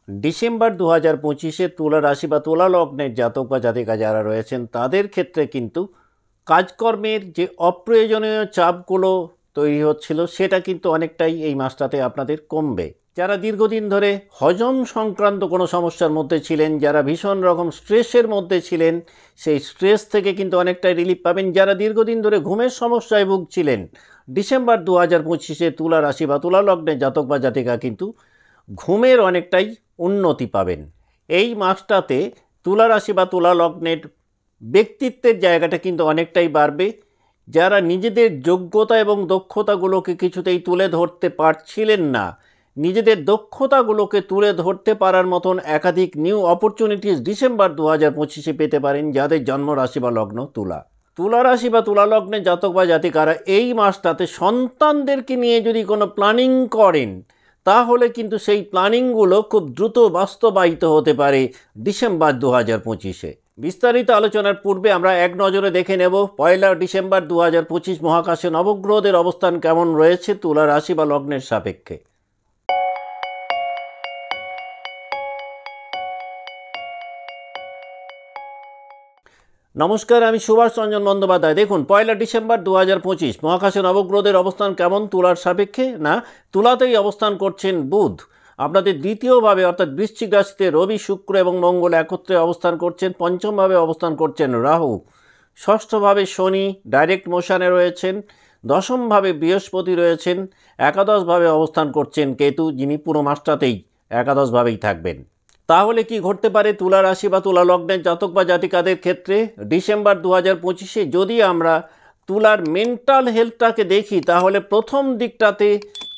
December 2025-এ তুলা রাশি বা তুলা লগ্নের জাতক বা জাতিকা যারা রয়েছেন তাদের ক্ষেত্রে কিন্তু কাজকর্মের যে অপ্রয়োজনীয় চাপগুলো তৈরি হচ্ছিল সেটা কিন্তু অনেকটাই এই মাসটাতে আপনাদের কমবে। যারা দীর্ঘদিন ধরে হজম সংক্রান্ত কোনো সমস্যার মধ্যে ছিলেন, যারা ভীষণ রকম স্ট্রেসের মধ্যে ছিলেন, সেই স্ট্রেস থেকে কিন্তু অনেকটাই রিলিফ পাবেন। যারা দীর্ঘদিন ধরে ঘুমের সমস্যায় ভুগছিলেন, ডিসেম্বর 2025-এ তুলা রাশি বা তুলা লগ্নের জাতক বা জাতিকা কিন্তু ঘুমের অনেকটাই উন্নতি পাবেন। এই মাসটাতে তুলা রাশি বা তুলা লগ্নের ব্যক্তিত্বের জায়গাটা কিন্তু অনেকটাই বাড়বে। যারা নিজেদের যোগ্যতা এবং দক্ষতাগুলোকে কিছুতেই তুলে ধরতে পারছিলেন না, নিজেদের দক্ষতাগুলোকে তুলে ধরতে পারার মতন একাধিক নিউ অপরচুনিটিস ডিসেম্বর 2025-এ পেতে পারেন যাদের জন্ম রাশি বা লগ্ন তুলা। তুলা রাশি বা তুলা লগ্নের জাতক বা জাতিকারা এই মাসটাতে সন্তানদেরকে নিয়ে যদি কোনো প্ল্যানিং করেন তাহলে কিন্তু সেই প্ল্যানিংগুলো খুব দ্রুত বাস্তবায়িত হতে পারে ডিসেম্বর 2025-এ। বিস্তারিত আলোচনার পূর্বে আমরা এক নজরে দেখে নেব 1 ডিসেম্বর 2025 মহাকাশে নবগ্রহদের অবস্থান কেমন রয়েছে তুলা রাশি বা লগ্নের সাপেক্ষে। নমস্কার, আমি সুভাষ রঞ্জন বন্দ্যোপাধ্যায়। দেখুন 1 ডিসেম্বর 2025 মহাকাশে নবগ্রহদের অবস্থান কেমন তুলার সাপেক্ষে। না, তুলাতেই অবস্থান করছেন বুধ। আপনাদের দ্বিতীয়ভাবে অর্থাৎ বৃশ্চিক রাশিতে রবি, শুক্র এবং মঙ্গল একত্রে অবস্থান করছেন। পঞ্চমভাবে অবস্থান করছেন রাহু। ষষ্ঠভাবে শনি ডাইরেক্ট মোশনে রয়েছেন। দশমভাবে বৃহস্পতি রয়েছেন। একাদশভাবে অবস্থান করছেন কেতু, যিনি পুরো মাসটাতেই একাদশভাবেই থাকবেন। তাহলে কি ঘটতে পারে তুলা রাশি বা তুলা লগ্নের জাতক বা জাতিকাদের ক্ষেত্রে ডিসেম্বর 2025-এ? যদি আমরা তুলার মেন্টাল হেলথটাকে দেখি তাহলে প্রথম দিকটাতে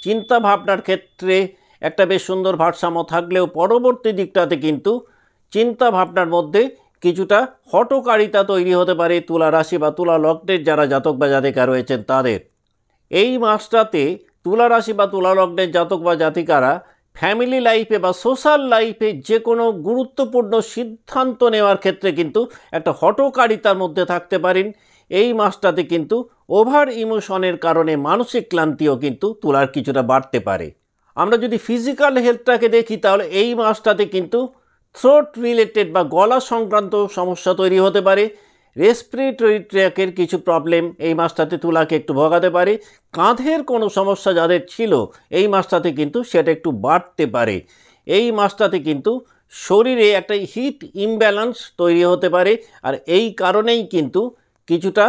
চিন্তা ভাবনার ক্ষেত্রে একটা বেশ সুন্দর ভারসাম্য থাকলেও পরবর্তী দিকটাতে কিন্তু চিন্তা ভাবনার মধ্যে কিছুটা হঠকারিতা তৈরি হতে পারে তুলা রাশি বা তুলা লগ্নের যারা জাতক বা জাতিকা রয়েছেন তাদের। এই মাসটাতে তুলা রাশি বা তুলা লগ্নের জাতক বা জাতিকারা ফ্যামিলি লাইফে বা সোশ্যাল লাইফে যে কোনো গুরুত্বপূর্ণ সিদ্ধান্ত নেওয়ার ক্ষেত্রে কিন্তু একটা হঠকারিতার মধ্যে থাকতে পারেন। এই মাসটাতে কিন্তু ওভার ইমোশনের কারণে মানসিক ক্লান্তিও কিন্তু তুলার কিছুটা বাড়তে পারে। আমরা যদি ফিজিক্যাল হেলথটাকে দেখি তাহলে এই মাসটাতে কিন্তু থ্রোট রিলেটেড বা গলা সংক্রান্ত সমস্যা তৈরি হতে পারে। রেসপিরেটরি ট্র্যাকের কিছু প্রবলেম এই মাসটাতে তুলাকে একটু ভোগাতে পারে। কাঁধের কোনো সমস্যা যাদের ছিল এই মাসটাতে কিন্তু সেটা একটু বাড়তে পারে। এই মাসটাতে কিন্তু শরীরে একটা হিট ইমব্যালেন্স তৈরি হতে পারে, আর এই কারণেই কিন্তু কিছুটা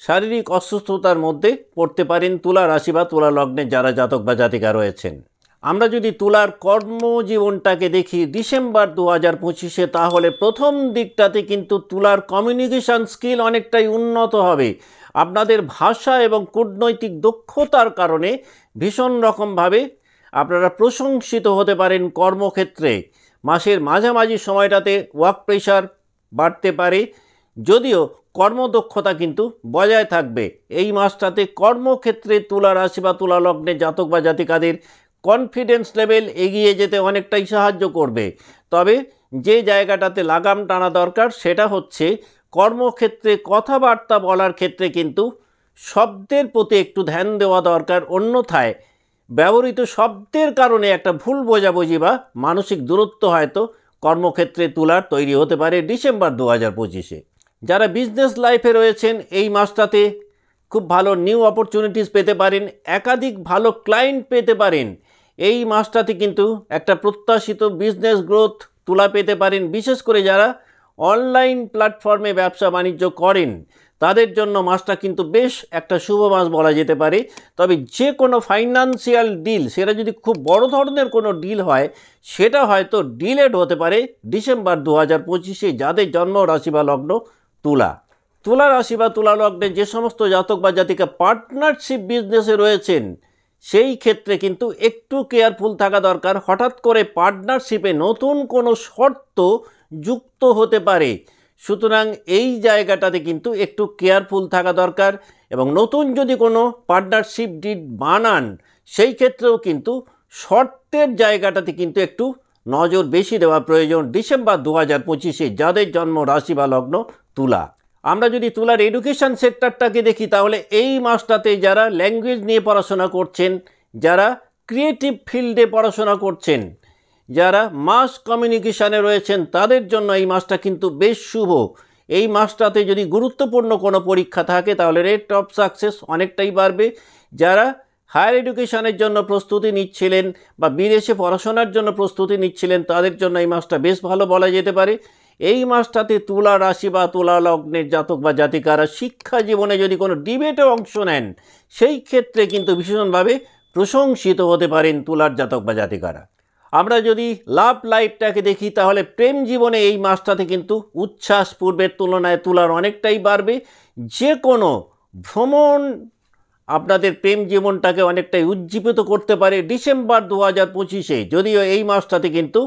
শারীরিক অসুস্থতার মধ্যে পড়তে পারেন তুলা রাশি বা তুলা লগ্নে যারা জাতক বা জাতিকা রয়েছেন। আমরা যদি তুলার কর্মজীবনটাকে দেখি ডিসেম্বর 2025-এ তাহলে প্রথম দিকটাতে কিন্তু তুলার কমিউনিকেশান স্কিল অনেকটাই উন্নত হবে। আপনাদের ভাষা এবং কূটনৈতিক দক্ষতার কারণে ভীষণ রকমভাবে আপনারা প্রশংসিত হতে পারেন কর্মক্ষেত্রে। মাসের মাঝামাঝি সময়টাতে ওয়ার্ক প্রেশার বাড়তে পারে, যদিও কর্মদক্ষতা কিন্তু বজায় থাকবে। এই মাসটাতে কর্মক্ষেত্রে তুলা রাশি বা তুলা লগ্নে জাতক বা জাতিকাদের কনফিডেন্স লেভেল এগিয়ে যেতে অনেকটাই সাহায্য করবে। তবে যে জায়গাটাতে লাগাম টানা দরকার সেটা হচ্ছে কর্মক্ষেত্রে কথাবার্তা বলার ক্ষেত্রে কিন্তু শব্দের প্রতি একটু ধ্যান দেওয়া দরকার। অন্যথায় ব্যবহৃত শব্দের কারণে একটা ভুল বোঝাবুঝি বা মানসিক দূরত্ব হয়তো কর্মক্ষেত্রে তুলার তৈরি হতে পারে ডিসেম্বর 2025-এ। যারা বিজনেস লাইফে রয়েছেন এই মাসটাতে খুব ভালো নিউ অপরচুনিটিস পেতে পারেন, একাধিক ভালো ক্লায়েন্ট পেতে পারেন। এই মাসটাতে কিন্তু একটা প্রত্যাশিত বিজনেস গ্রোথ তুলা পেতে পারেন। বিশেষ করে যারা অনলাইন প্ল্যাটফর্মে ব্যবসা বাণিজ্য করেন তাদের জন্য মাসটা কিন্তু বেশ একটা শুভ মাস বলা যেতে পারে। তবে যে কোনো ফাইন্যান্সিয়াল ডিল, সেটা যদি খুব বড় ধরনের কোনো ডিল হয় সেটা হয়তো ডিলেড হতে পারে ডিসেম্বর 2025-এ যাদের জন্ম রাশি বা লগ্ন তুলা। তুলা রাশি বা তুলা লগ্নে যে সমস্ত জাতক বা জাতিকা পার্টনারশিপ বিজনেসে রয়েছেন সেই ক্ষেত্রে কিন্তু একটু কেয়ারফুল থাকা দরকার। হঠাৎ করে পার্টনারশিপে নতুন কোনো শর্ত যুক্ত হতে পারে, সুতরাং এই জায়গাটাতে কিন্তু একটু কেয়ারফুল থাকা দরকার। এবং নতুন যদি কোনো পার্টনারশিপ ডিড বানান সেই ক্ষেত্রেও কিন্তু শর্তের জায়গাটাতে কিন্তু একটু নজর বেশি দেওয়া প্রয়োজন ডিসেম্বর 2025-এ যাদের জন্ম রাশি বা লগ্ন তুলা। আমরা যদি তুলার এডুকেশন সেক্টরটাকে দেখি তাহলে এই মাসটাতে যারা ল্যাঙ্গুয়েজ নিয়ে পড়াশোনা করছেন, যারা ক্রিয়েটিভ ফিল্ডে পড়াশোনা করছেন, যারা মাস কমিউনিকেশানে রয়েছেন তাদের জন্য এই মাসটা কিন্তু বেশ শুভ। এই মাসটাতে যদি গুরুত্বপূর্ণ কোনো পরীক্ষা থাকে তাহলে রেট অফ সাকসেস অনেকটাই বাড়বে। যারা হায়ার এডুকেশনের জন্য প্রস্তুতি নিচ্ছিলেন বা বিদেশে পড়াশোনার জন্য প্রস্তুতি নিচ্ছিলেন তাদের জন্য এই মাসটা বেশ ভালো বলা যেতে পারে। এই মাসটাতে তুলা রাশি বা তুলা লগ্নের জাতক বা জাতিকারা শিক্ষা জীবনে যদি কোনো ডিবেটে অংশ নেন সেই ক্ষেত্রে কিন্তু ভীষণভাবে প্রশংসিত হতে পারেন তুলার জাতক বা জাতিকারা। আমরা যদি লাভ লাইফটাকে দেখি তাহলে প্রেম জীবনে এই মাসটাতে কিন্তু উচ্ছ্বাস পূর্বের তুলনায় তুলার অনেকটাই বাড়বে। যে কোনো ভ্রমণ আপনাদের প্রেম জীবনটাকে অনেকটাই উজ্জীবিত করতে পারে ডিসেম্বর 2025-এ। যদিও এই মাসটাতে কিন্তু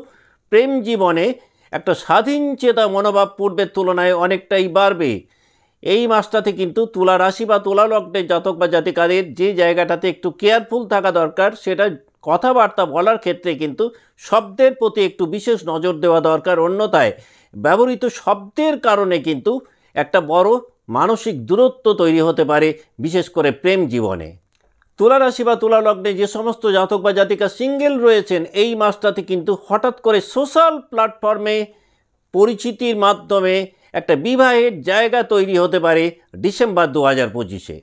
প্রেম জীবনে একটা স্বাধীন চেতা মনোভাব পূর্বের তুলনায় অনেকটাই বাড়বে। এই মাসটাতে কিন্তু তুলা রাশি বা তুলা লগ্নের জাতক বা জাতিকাদের যে জায়গাটাতে একটু কেয়ারফুল থাকা দরকার সেটা কথাবার্তা বলার ক্ষেত্রে কিন্তু শব্দের প্রতি একটু বিশেষ নজর দেওয়া দরকার। অন্যথায় ব্যবহৃত শব্দের কারণে কিন্তু একটা বড় মানসিক দূরত্ব তৈরি হতে পারে, বিশেষ করে প্রেম জীবনে। তুলা রাশি বা তুলা লগ্নে যে সমস্ত জাতক বা জাতিকা সিঙ্গেল রয়েছেন এই মাসটাতে কিন্তু হঠাৎ করে সোশ্যাল প্ল্যাটফর্মে পরিচিতির মাধ্যমে একটা বিবাহের জায়গা তৈরি হতে পারে ডিসেম্বর 2025-এ।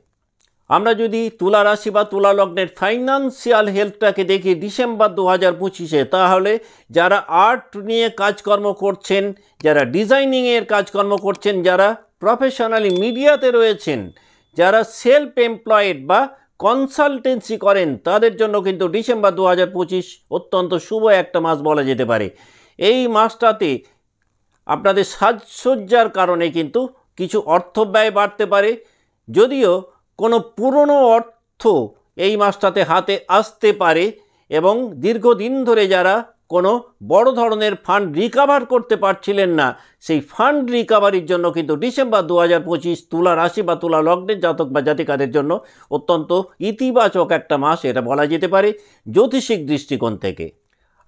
আমরা যদি তুলা রাশি বা তুলা লগ্নের ফাইন্যান্সিয়াল হেলথটাকে দেখি ডিসেম্বর 2025-এ তাহলে যারা আর্ট নিয়ে কাজকর্ম করছেন, যারা ডিজাইনিংয়ের কাজকর্ম করছেন, যারা প্রফেশনালি মিডিয়াতে রয়েছেন, যারা সেলফ এমপ্লয়েড বা কনসালটেন্সি করেন তাদের জন্য কিন্তু ডিসেম্বর 2025 অত্যন্ত শুভ একটা মাস বলা যেতে পারে। এই মাসটাতে আপনাদের সাজসজ্জার কারণে কিন্তু কিছু অর্থ ব্যয় বাড়তে পারে। যদিও কোনো পুরনো অর্থ এই মাসটাতে হাতে আসতে পারে এবং দীর্ঘদিন ধরে যারা কোনো বড় ধরনের ফান্ড রিকভার করতে পারছিলেন না সেই ফান্ড রিকভারির জন্য কিন্তু ডিসেম্বর 2025 তুলা রাশি বা তুলা লগ্নের জাতক বা জাতিকাদের জন্য অত্যন্ত ইতিবাচক একটা মাস এটা বলা যেতে পারে জ্যোতিষিক দৃষ্টিকোণ থেকে।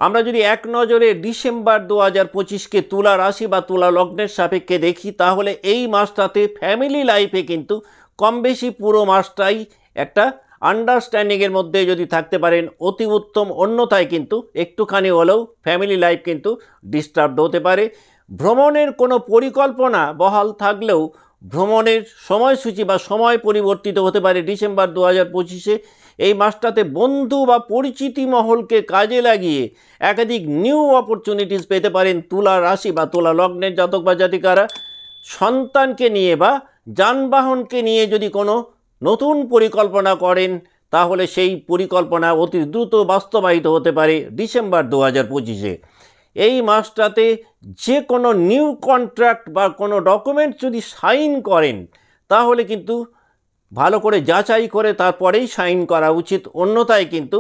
আমরা যদি এক নজরে ডিসেম্বর 2025-কে তুলা রাশি বা তুলা লগ্নের সাপেক্ষে দেখি তাহলে এই মাসটাতে ফ্যামিলি লাইফে কিন্তু কম বেশি পুরো মাসটাই একটা আন্ডারস্ট্যান্ডিংয়ের মধ্যে যদি থাকতে পারেন অতি উত্তম। অন্যথায় কিন্তু একটুখানি হলেও ফ্যামিলি লাইফ কিন্তু ডিস্টার্ব হতে পারে। ভ্রমণের কোনো পরিকল্পনা বহাল থাকলেও ভ্রমণের সময়সূচি বা সময় পরিবর্তিত হতে পারে ডিসেম্বর 2025-এ। এই মাসটাতে বন্ধু বা পরিচিতি মহলকে কাজে লাগিয়ে একাধিক নিউ অপরচুনিটিস পেতে পারেন তুলা রাশি বা তুলা লগ্নের জাতক বা জাতিকারা। সন্তানকে নিয়ে বা যানবাহনকে নিয়ে যদি কোনো নতুন পরিকল্পনা করেন তাহলে সেই পরিকল্পনা অতি দ্রুত বাস্তবায়িত হতে পারে ডিসেম্বর 2025-এ। এই মাসটাতে যে কোনো নিউ কন্ট্রাক্ট বা কোনো ডকুমেন্টস যদি সাইন করেন তাহলে কিন্তু ভালো করে যাচাই করে তারপরেই সাইন করা উচিত। অন্যথায় কিন্তু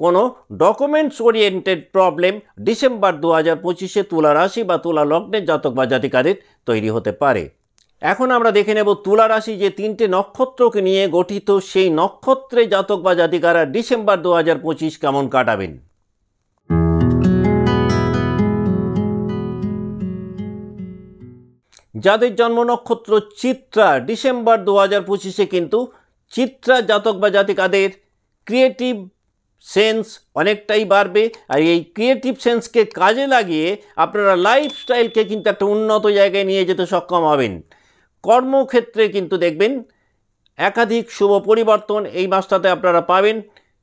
কোনো ডকুমেন্টস ওরিয়েন্টেড প্রবলেম ডিসেম্বর 2025-এ তুলা রাশি বা তুলা লগ্নের জাতক বা জাতিকাদের তৈরি হতে পারে। এখন আমরা দেখে নেব তুলা রাশি যে 3টে নক্ষত্রকে নিয়ে গঠিত সেই নক্ষত্রে জাতক বা জাতিকারা ডিসেম্বর 2025 কেমন কাটাবেন। যাদের জন্ম নক্ষত্র চিত্রা ডিসেম্বর 2025-এ কিন্তু চিত্রা জাতক বা জাতিকাদের ক্রিয়েটিভ সেন্স অনেকটাই বাড়বে। আর এই ক্রিয়েটিভ সেন্সকে কাজে লাগিয়ে আপনারা লাইফস্টাইলকে কিন্তু একটা উন্নত জায়গায় নিয়ে যেতে সক্ষম হবেন। কর্মক্ষেত্রে কিন্তু দেখবেন একাধিক শুভ পরিবর্তন এই মাসটাতে আপনারা পাবেন।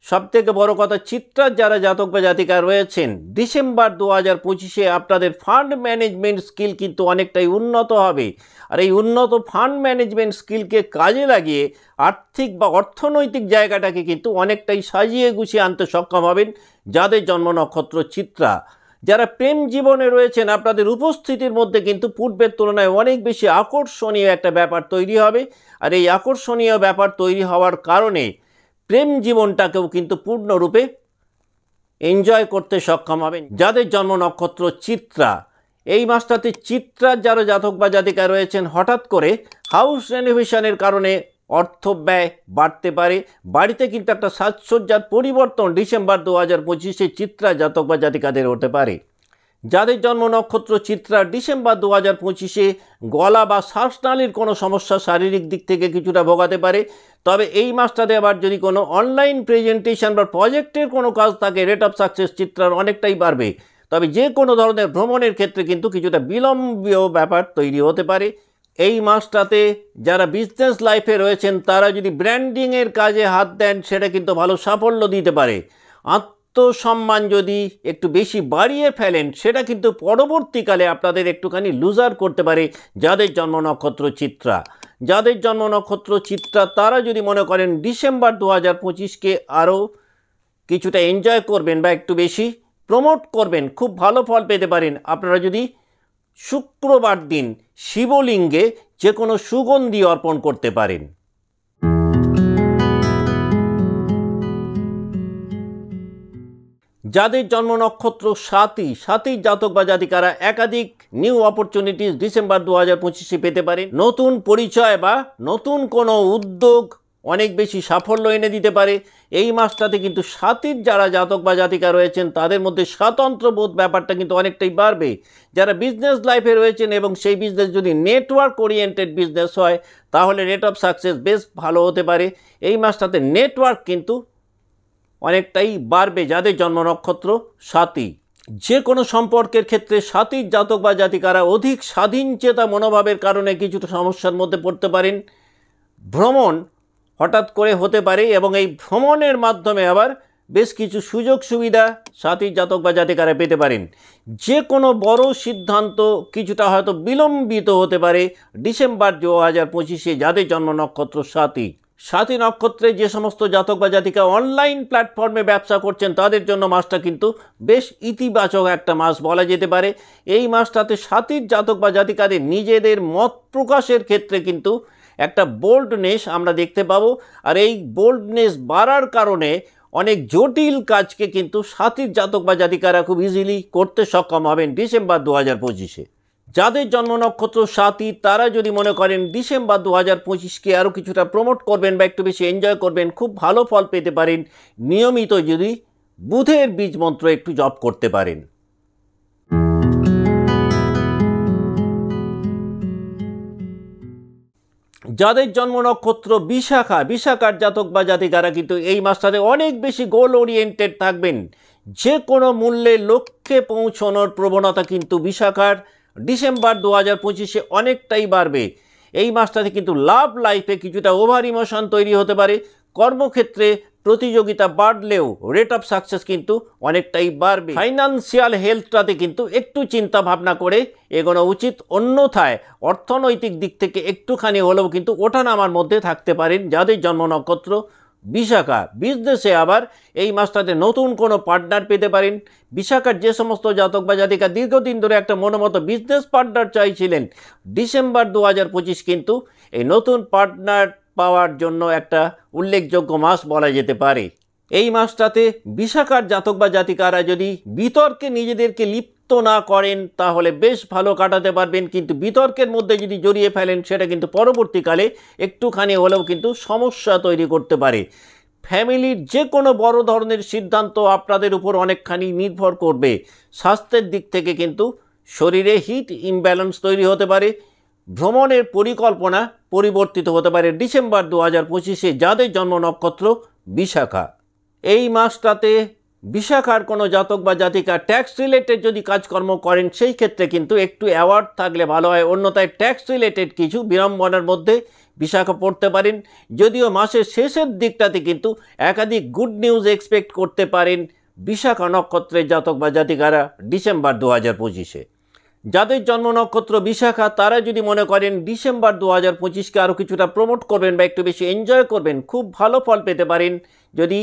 সবথেকে বড় কথা চিত্রার যারা জাতক বা জাতিকা রয়েছেন ডিসেম্বর 2025-এ আপনাদের ফান্ড ম্যানেজমেন্ট স্কিল কিন্তু অনেকটাই উন্নত হবে। আর এই উন্নত ফান্ড ম্যানেজমেন্ট স্কিলকে কাজে লাগিয়ে আর্থিক বা অর্থনৈতিক জায়গাটাকে কিন্তু অনেকটাই সাজিয়ে গুছিয়ে আনতে সক্ষম হবেন যাদের জন্ম নক্ষত্র চিত্রা। যারা প্রেম জীবনে রয়েছেন আপনাদের উপস্থিতির মধ্যে কিন্তু পূর্বের তুলনায় অনেক বেশি আকর্ষণীয় একটা ব্যাপার তৈরি হবে। আর এই আকর্ষণীয় ব্যাপার তৈরি হওয়ার কারণে প্রেম জীবনটাকেও কিন্তু পূর্ণরূপে এনজয় করতে সক্ষম হবেন যাদের জন্ম নক্ষত্র চিত্রা। এই মাসটাতে চিত্রার যারা জাতক বা জাতিকা রয়েছেন হঠাৎ করে হাউস রেনোভেশনের কারণে অর্থ ব্যয় বাড়তে পারে। বাড়িতে কিন্তু একটা সাজসজ্জার পরিবর্তন ডিসেম্বর 2025-এ চিত্রা জাতক বা জাতিকাদের হতে পারে। যাদের জন্ম নক্ষত্র চিত্রা ডিসেম্বর 2025-এ গলা বা শ্বাসনালীর কোনো সমস্যা শারীরিক দিক থেকে কিছুটা ভোগাতে পারে। তবে এই মাসটাতে আবার যদি কোনো অনলাইন প্রেজেন্টেশন বা প্রজেক্টের কোনো কাজ থাকে রেট অফ সাকসেস চিত্রার অনেকটাই বাড়বে। তবে যে কোনো ধরনের ভ্রমণের ক্ষেত্রে কিন্তু কিছুটা বিলম্বীয় ব্যাপার তৈরি হতে পারে। এই মাসটাতে যারা বিজনেস লাইফে রয়েছেন তারা যদি ব্র্যান্ডিংয়ের কাজে হাত দেন সেটা কিন্তু ভালো সাফল্য দিতে পারে। আত্মসম্মান যদি একটু বেশি বাড়িয়ে ফেলেন সেটা কিন্তু পরবর্তীকালে আপনাদের একটুখানি লুজার করতে পারে। যাদের জন্ম নক্ষত্র চিত্রা, তারা যদি মনে করেন ডিসেম্বর 2025কে আরও কিছুটা এনজয় করবেন বা একটু বেশি প্রমোট করবেন, খুব ভালো ফল পেতে পারেন আপনারা যদি শুক্রবার দিন শিবলিঙ্গে যে কোনো সুগন্ধি অর্পণ করতে পারেন। যাদের জন্ম নক্ষত্র সাথী জাতক বা জাতিকারা একাধিক নিউ অপরচুনিটিস ডিসেম্বর 2025-এ পেতে পারেন। নতুন পরিচয় বা নতুন কোনো উদ্যোগ অনেক বেশি সাফল্য এনে দিতে পারে। এই মাসটাতে কিন্তু সাথীর যারা জাতক বা জাতিকা রয়েছেন তাদের মধ্যে স্বাতন্ত্র্যবোধ ব্যাপারটা কিন্তু অনেকটাই বাড়বে। যারা বিজনেস লাইফে রয়েছেন এবং সেই বিজনেস যদি নেটওয়ার্ক ওরিয়েন্টেড বিজনেস হয় তাহলে রেট অফ সাকসেস বেশ ভালো হতে পারে। এই মাসটাতে নেটওয়ার্ক কিন্তু অনেকটাই বাড়বে যাদের জন্ম নক্ষত্র সাথী। যে কোনো সম্পর্কের ক্ষেত্রে সাথীর জাতক বা জাতিকারা অধিক স্বাধীনচেতা মনোভাবের কারণে কিছুটা সমস্যার মধ্যে পড়তে পারেন। ভ্রমণ হঠাৎ করে হতে পারে এবং এই ভ্রমণের মাধ্যমে আবার বেশ কিছু সুযোগ সুবিধা সাথীর জাতক বা জাতিকারা পেতে পারেন। যে কোনো বড় সিদ্ধান্ত কিছুটা হয়তো বিলম্বিত হতে পারে ডিসেম্বর 2025-এ যাদের জন্ম নক্ষত্র সাথী নক্ষত্রে যে সমস্ত জাতক বা জাতিকা অনলাইন প্ল্যাটফর্মে ব্যবসা করছেন তাদের জন্য মাসটা কিন্তু বেশ ইতিবাচক একটা মাস বলা যেতে পারে। এই মাসটাতে সাথীর জাতক বা জাতিকাদের নিজেদের মত প্রকাশের ক্ষেত্রে কিন্তু একটা বোল্ডনেস আমরা দেখতে পাবো, আর এই বোল্ডনেস বাড়ার কারণে অনেক জটিল কাজকে কিন্তু সাথীর জাতক বা জাতিকারা খুব ইজিলি করতে সক্ষম হবেন ডিসেম্বর 2025-এ। যাদের জন্ম নক্ষত্র সাথী তারা যদি মনে করেন ডিসেম্বর 2025-কে আরও কিছুটা প্রমোট করবেন বা একটু বেশি এনজয় করবেন, খুব ভালো ফল পেতে পারেন নিয়মিত যদি বুধের বীজ মন্ত্র একটু জপ করতে পারেন। যাদের জন্ম নক্ষত্র বিশাখার জাতক বা জাতিকারা কিন্তু এই মাসটাতে অনেক বেশি গোল ওরিয়েন্টেড থাকবেন। যে কোনো মূল্যে লক্ষ্যে পৌঁছানোর প্রবণতা কিন্তু বিশাখার ডিসেম্বর 2025-এ অনেকটাই বাড়বে। এই মাসটাতে কিন্তু লাভ লাইফে কিছুটা ওভার ইমোশন তৈরি হতে পারে। কর্মক্ষেত্রে প্রতিযোগিতা বাড়লেও রেট অফ সাকসেস কিন্তু অনেকটাই বাড়বে। ফাইন্যান্সিয়াল হেলথটাতে কিন্তু একটু চিন্তা ভাবনা করে এগোনো উচিত, অন্যথায় অর্থনৈতিক দিক থেকে একটুখানি হলেও কিন্তু ওঠানামার মধ্যে থাকতে পারেন যাদের জন্ম নক্ষত্র বিশাখা। বিজনেসে আবার এই মাসটাতে নতুন কোনো পার্টনার পেতে পারেন। বিশাখার যে সমস্ত জাতক বা জাতিকা দীর্ঘদিন ধরে একটা মনোমতো বিজনেস পার্টনার চাইছিলেন, ডিসেম্বর 2025 কিন্তু এই নতুন পার্টনার পাওয়ার জন্য একটা উল্লেখযোগ্য মাস বলা যেতে পারে। এই মাসটাতে বিশাখার জাতক বা জাতিকারা যদি বিতর্কে নিজেদেরকে লিপ্ত না করেন তাহলে বেশ ভালো কাটাতে পারবেন, কিন্তু বিতর্কের মধ্যে যদি জড়িয়ে ফেলেন সেটা কিন্তু পরবর্তীকালে একটুখানি হলেও কিন্তু সমস্যা তৈরি করতে পারে। ফ্যামিলির যে কোনো বড় ধরনের সিদ্ধান্ত আপনাদের উপর অনেকখানি নির্ভর করবে। স্বাস্থ্যের দিক থেকে কিন্তু শরীরে হিট ইমব্যালেন্স তৈরি হতে পারে। ভ্রমণের পরিকল্পনা পরিবর্তিত হতে পারে ডিসেম্বর 2025-এ যাদের জন্ম নক্ষত্র বিশাখা। এই মাসটাতে বিশাখার কোনো জাতক বা জাতিকা ট্যাক্স রিলেটেড যদি কাজকর্ম করেন সেই ক্ষেত্রে কিন্তু একটু অ্যাওয়ার্ড থাকলে ভালো হয়, অন্যথায় ট্যাক্স রিলেটেড কিছু বিড়ম্বনার মধ্যে বিশাখা পড়তে পারেন। যদিও মাসের শেষের দিকটাতে কিন্তু একাধিক গুড নিউজ এক্সপেক্ট করতে পারেন বিশাখা নক্ষত্রের জাতক বা জাতিকারা ডিসেম্বর 2025-এ। যাদের জন্ম নক্ষত্র বিশাখা তারা যদি মনে করেন ডিসেম্বর 2025-কে আরও কিছুটা প্রমোট করবেন বা একটু বেশি এনজয় করবেন, খুব ভালো ফল পেতে পারেন যদি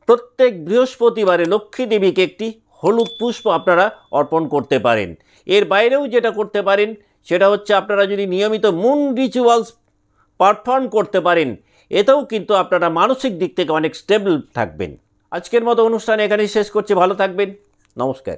প্রত্যেক বৃহস্পতিবারে লক্ষ্মী দেবীকে একটি হলুদ পুষ্প আপনারা অর্পণ করতে পারেন। এর বাইরেও যেটা করতে পারেন সেটা হচ্ছে আপনারা যদি নিয়মিত মুন রিচুয়ালস পারফর্ম করতে পারেন, এতেও কিন্তু আপনারা মানসিক দিক থেকে অনেক স্টেবল থাকবেন। আজকের মতো অনুষ্ঠান এখানেই শেষ করছি। ভালো থাকবেন, নমস্কার।